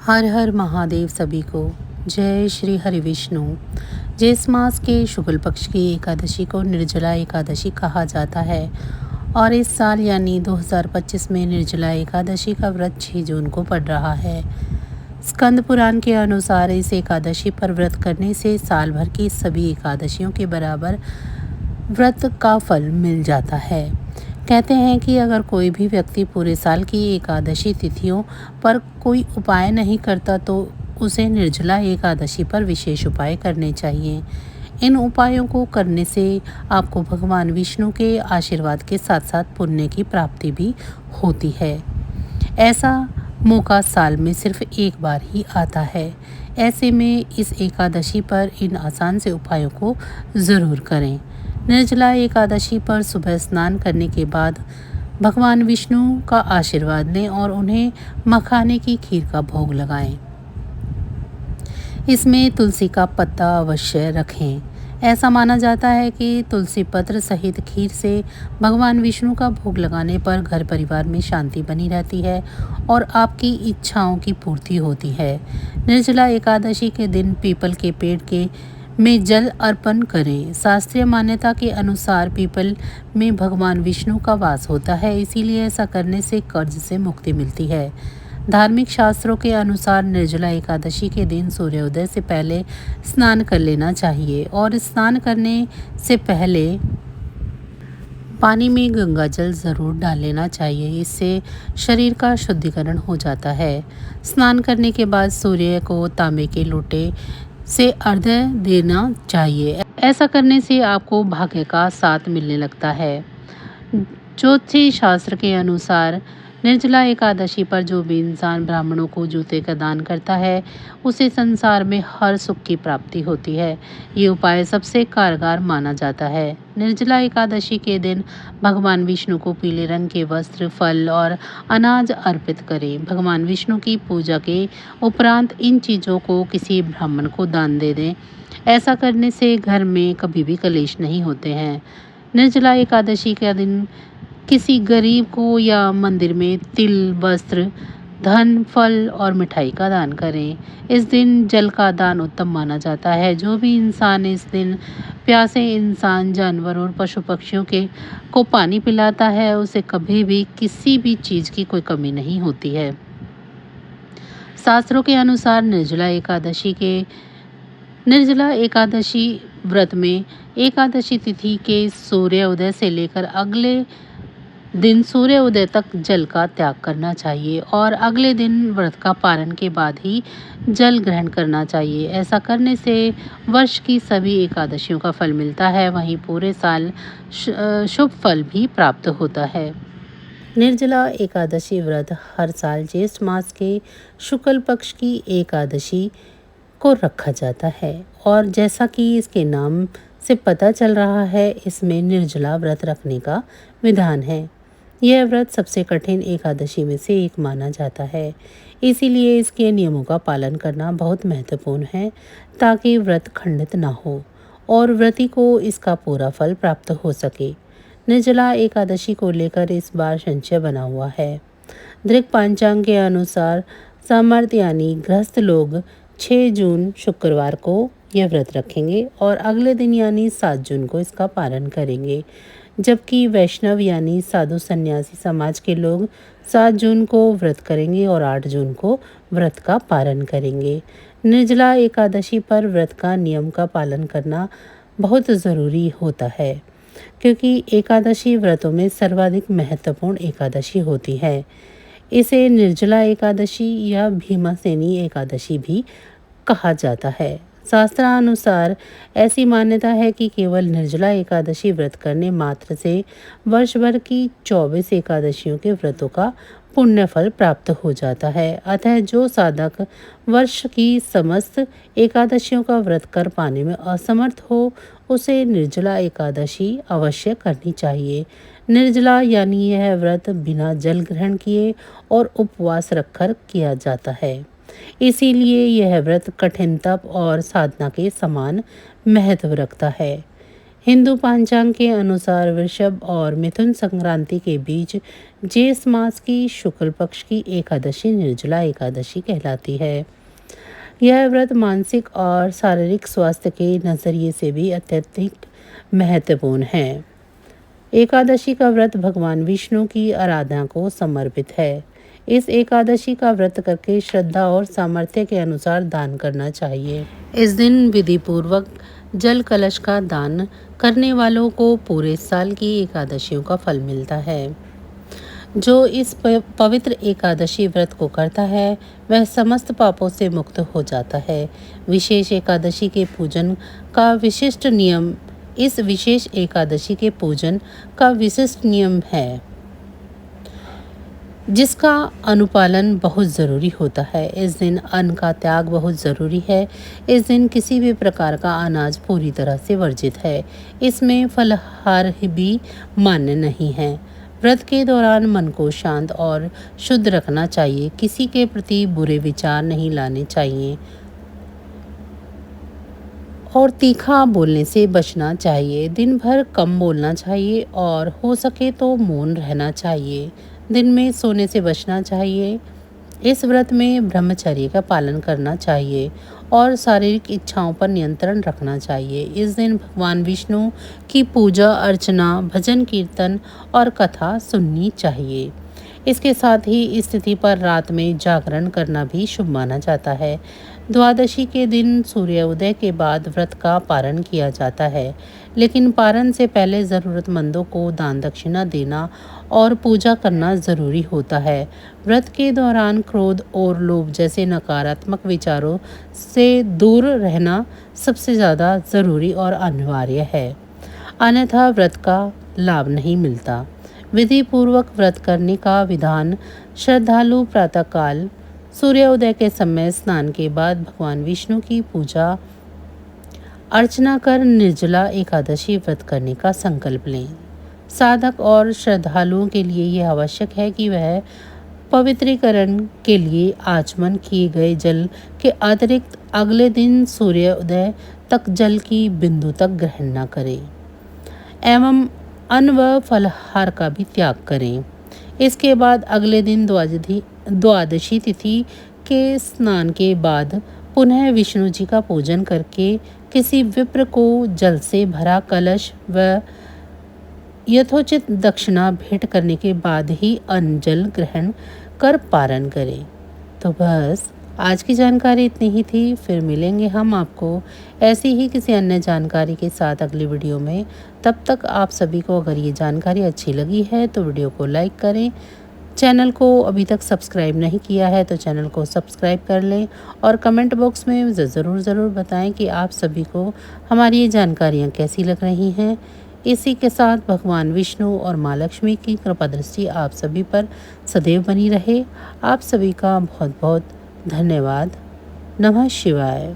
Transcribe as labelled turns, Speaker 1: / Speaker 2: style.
Speaker 1: हर हर महादेव सभी को। जय श्री हरि विष्णु। ज्येष्ठ मास के शुक्ल पक्ष की एकादशी को निर्जला एकादशी कहा जाता है और इस साल यानी 2025 में निर्जला एकादशी का व्रत 6 जून को पड़ रहा है। स्कंद पुराण के अनुसार इस एकादशी पर व्रत करने से साल भर की सभी एकादशियों के बराबर व्रत का फल मिल जाता है। कहते हैं कि अगर कोई भी व्यक्ति पूरे साल की एकादशी तिथियों पर कोई उपाय नहीं करता तो उसे निर्जला एकादशी पर विशेष उपाय करने चाहिए। इन उपायों को करने से आपको भगवान विष्णु के आशीर्वाद के साथ साथ पुण्य की प्राप्ति भी होती है। ऐसा मौका साल में सिर्फ एक बार ही आता है। ऐसे में इस एकादशी पर इन आसान से उपायों को ज़रूर करें। निर्जला एकादशी पर सुबह स्नान करने के बाद भगवान विष्णु का आशीर्वाद लें और उन्हें मखाने की खीर का भोग लगाएं। इसमें तुलसी का पत्ता अवश्य रखें। ऐसा माना जाता है कि तुलसी पत्र सहित खीर से भगवान विष्णु का भोग लगाने पर घर परिवार में शांति बनी रहती है और आपकी इच्छाओं की पूर्ति होती है। निर्जला एकादशी के दिन पीपल के पेड़ के में जल अर्पण करें। शास्त्रीय मान्यता के अनुसार पीपल में भगवान विष्णु का वास होता है, इसीलिए ऐसा करने से कर्ज से मुक्ति मिलती है। धार्मिक शास्त्रों के अनुसार निर्जला एकादशी के दिन सूर्योदय से पहले स्नान कर लेना चाहिए और स्नान करने से पहले पानी में गंगा जल ज़रूर डाल लेना चाहिए। इससे शरीर का शुद्धिकरण हो जाता है। स्नान करने के बाद सूर्य को तांबे के लोटे से अर्घ्य देना चाहिए। ऐसा करने से आपको भाग्य का साथ मिलने लगता है। ज्योतिष शास्त्र के अनुसार निर्जला एकादशी पर जो भी इंसान ब्राह्मणों को जूते का दान करता है उसे संसार में हर सुख की प्राप्ति होती है। ये उपाय सबसे कारगर माना जाता है। निर्जला एकादशी के दिन भगवान विष्णु को पीले रंग के वस्त्र, फल और अनाज अर्पित करें। भगवान विष्णु की पूजा के उपरांत इन चीज़ों को किसी ब्राह्मण को दान दे दें। ऐसा करने से घर में कभी भी कलेश नहीं होते हैं। निर्जला एकादशी का दिन किसी गरीब को या मंदिर में तिल, वस्त्र, धन, फल और मिठाई का दान करें। इस दिन जल का दान उत्तम माना जाता है। जो भी इंसान इस दिन प्यासे इंसान, जानवर और पशु पक्षियों को पानी पिलाता है उसे कभी भी किसी भी चीज़ की कोई कमी नहीं होती है। शास्त्रों के अनुसार निर्जला एकादशी व्रत में एकादशी तिथि के सूर्योदय से लेकर अगले दिन सूर्य उदय तक जल का त्याग करना चाहिए और अगले दिन व्रत का पारण के बाद ही जल ग्रहण करना चाहिए। ऐसा करने से वर्ष की सभी एकादशियों का फल मिलता है, वहीं पूरे साल शुभ फल भी प्राप्त होता है। निर्जला एकादशी व्रत हर साल ज्येष्ठ मास के शुक्ल पक्ष की एकादशी को रखा जाता है और जैसा कि इसके नाम से पता चल रहा है इसमें निर्जला व्रत रखने का विधान है। यह व्रत सबसे कठिन एकादशी में से एक माना जाता है, इसीलिए इसके नियमों का पालन करना बहुत महत्वपूर्ण है ताकि व्रत खंडित ना हो और व्रती को इसका पूरा फल प्राप्त हो सके। निर्जला एकादशी को लेकर इस बार संशय बना हुआ है। दृक पंचांग के अनुसार समर्थ यानी गृहस्थ लोग 6 जून शुक्रवार को यह व्रत रखेंगे और अगले दिन यानी 7 जून को इसका पालन करेंगे, जबकि वैष्णव यानी साधु सन्यासी समाज के लोग 7 जून को व्रत करेंगे और 8 जून को व्रत का पालन करेंगे। निर्जला एकादशी पर व्रत का नियम का पालन करना बहुत ज़रूरी होता है क्योंकि एकादशी व्रतों में सर्वाधिक महत्वपूर्ण एकादशी होती है। इसे निर्जला एकादशी या भीमासेनी एकादशी भी कहा जाता है। शास्त्रानुसार ऐसी मान्यता है कि केवल निर्जला एकादशी व्रत करने मात्र से वर्ष भर की 24 एकादशियों के व्रतों का पुण्य फल प्राप्त हो जाता है। अतः जो साधक वर्ष की समस्त एकादशियों का व्रत कर पाने में असमर्थ हो उसे निर्जला एकादशी अवश्य करनी चाहिए। निर्जला यानी यह व्रत बिना जल ग्रहण किए और उपवास रखकर किया जाता है, इसीलिए यह व्रत कठिन तप और साधना के समान महत्व रखता है। हिंदू पंचांग के अनुसार वृषभ और मिथुन संक्रांति के बीच ज्येष्ठ मास की शुक्ल पक्ष की एकादशी निर्जला एकादशी कहलाती है। यह व्रत मानसिक और शारीरिक स्वास्थ्य के नज़रिए से भी अत्यधिक महत्वपूर्ण है। एकादशी का व्रत भगवान विष्णु की आराधना को समर्पित है। इस एकादशी का व्रत करके श्रद्धा और सामर्थ्य के अनुसार दान करना चाहिए। इस दिन विधि पूर्वक जल कलश का दान करने वालों को पूरे साल की एकादशियों का फल मिलता है। जो इस पवित्र एकादशी व्रत को करता है वह समस्त पापों से मुक्त हो जाता है। विशेष एकादशी के पूजन का विशिष्ट नियम इस विशेष एकादशी के पूजन का विशिष्ट नियम है जिसका अनुपालन बहुत ज़रूरी होता है। इस दिन अन्न का त्याग बहुत ज़रूरी है। इस दिन किसी भी प्रकार का अनाज पूरी तरह से वर्जित है। इसमें फलाहार भी मान्य नहीं है। व्रत के दौरान मन को शांत और शुद्ध रखना चाहिए। किसी के प्रति बुरे विचार नहीं लाने चाहिए और तीखा बोलने से बचना चाहिए। दिन भर कम बोलना चाहिए और हो सके तो मौन रहना चाहिए। दिन में सोने से बचना चाहिए। इस व्रत में ब्रह्मचर्य का पालन करना चाहिए और शारीरिक इच्छाओं पर नियंत्रण रखना चाहिए। इस दिन भगवान विष्णु की पूजा अर्चना, भजन कीर्तन और कथा सुननी चाहिए। इसके साथ ही इस तिथि पर रात में जागरण करना भी शुभ माना जाता है। द्वादशी के दिन सूर्योदय के बाद व्रत का पारण किया जाता है, लेकिन पारण से पहले ज़रूरतमंदों को दान दक्षिणा देना और पूजा करना ज़रूरी होता है। व्रत के दौरान क्रोध और लोभ जैसे नकारात्मक विचारों से दूर रहना सबसे ज़्यादा ज़रूरी और अनिवार्य है, अन्यथा व्रत का लाभ नहीं मिलता। विधि पूर्वक व्रत करने का विधान: श्रद्धालु प्रातःकाल सूर्योदय के समय स्नान के बाद भगवान विष्णु की पूजा अर्चना कर निर्जला एकादशी व्रत करने का संकल्प लें। साधक और श्रद्धालुओं के लिए यह आवश्यक है कि वह पवित्रीकरण के लिए आचमन किए गए जल के अतिरिक्त अगले दिन सूर्योदय तक जल की बिंदु तक ग्रहण न करें एवं अन्न व फलाहार का भी त्याग करें। इसके बाद अगले दिन द्वादशी तिथि के स्नान के बाद पुनः विष्णु जी का पूजन करके किसी विप्र को जल से भरा कलश व यथोचित दक्षिणा भेंट करने के बाद ही अन्न जल ग्रहण कर पारण करें। तो बस आज की जानकारी इतनी ही थी। फिर मिलेंगे हम आपको ऐसी ही किसी अन्य जानकारी के साथ अगली वीडियो में। तब तक आप सभी को अगर ये जानकारी अच्छी लगी है तो वीडियो को लाइक करें। चैनल को अभी तक सब्सक्राइब नहीं किया है तो चैनल को सब्सक्राइब कर लें और कमेंट बॉक्स में ज़रूर बताएं कि आप सभी को हमारी ये जानकारियाँ कैसी लग रही हैं। इसी के साथ भगवान विष्णु और माँ लक्ष्मी की कृपा दृष्टि आप सभी पर सदैव बनी रहे। आप सभी का बहुत बहुत धन्यवाद। नमः शिवाय।